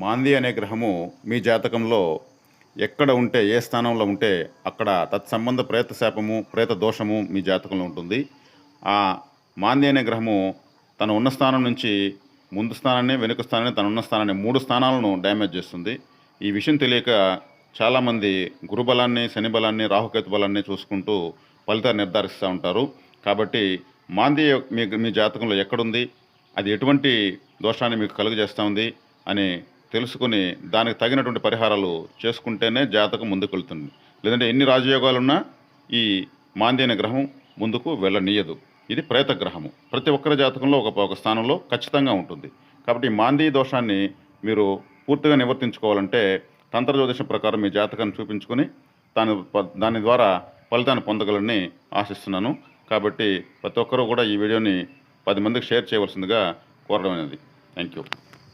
మాంది అనే గ్రహము మీ జాతకంలో ఎక్కడ ఉంటే, ఏ స్థానంలో ఉంటే అక్కడ తత్సంబంధ ప్రేత శాపము, ప్రేత దోషము మీ జాతకంలో ఉంటుంది. ఆ మాంది అనే గ్రహము తను ఉన్న స్థానం నుంచి ముందు స్థానాన్ని, వెనుక స్థానాన్ని, తనున్న స్థానాన్ని 3 స్థానాలను డ్యామేజ్ చేస్తుంది. ఈ విషయం తెలియక చాలామంది గురుబలాన్ని, శని బలాన్ని, రాహుకేతు బలాన్ని చూసుకుంటూ ఫలితాన్ని నిర్ధారిస్తూ ఉంటారు. కాబట్టి మాంది మీ జాతకంలో ఎక్కడుంది, అది ఎటువంటి దోషాన్ని మీకు కలుగజేస్తూ ఉంది అని తెలుసుకుని దానికి తగినటువంటి పరిహారాలు చేసుకుంటేనే జాతకం ముందుకెళ్తుంది. లేదంటే ఎన్ని రాజయోగాలున్నా ఈ మాంది అనే గ్రహం ముందుకు వెళ్ళనీయదు. ఇది ప్రేత గ్రహము. ప్రతి ఒక్కరి జాతకంలో ఒక స్థానంలో ఖచ్చితంగా ఉంటుంది. కాబట్టి ఈ మాంది దోషాన్ని మీరు పూర్తిగా నివర్తించుకోవాలంటే తంత్ర జ్యోతిషం ప్రకారం మీ జాతకాన్ని చూపించుకొని దాని ద్వారా ఫలితాన్ని పొందగలని ఆశిస్తున్నాను. కాబట్టి ప్రతి ఒక్కరూ కూడా ఈ వీడియోని 10 మందికి షేర్ చేయవలసిందిగా కోరడం అనేది. Thank you.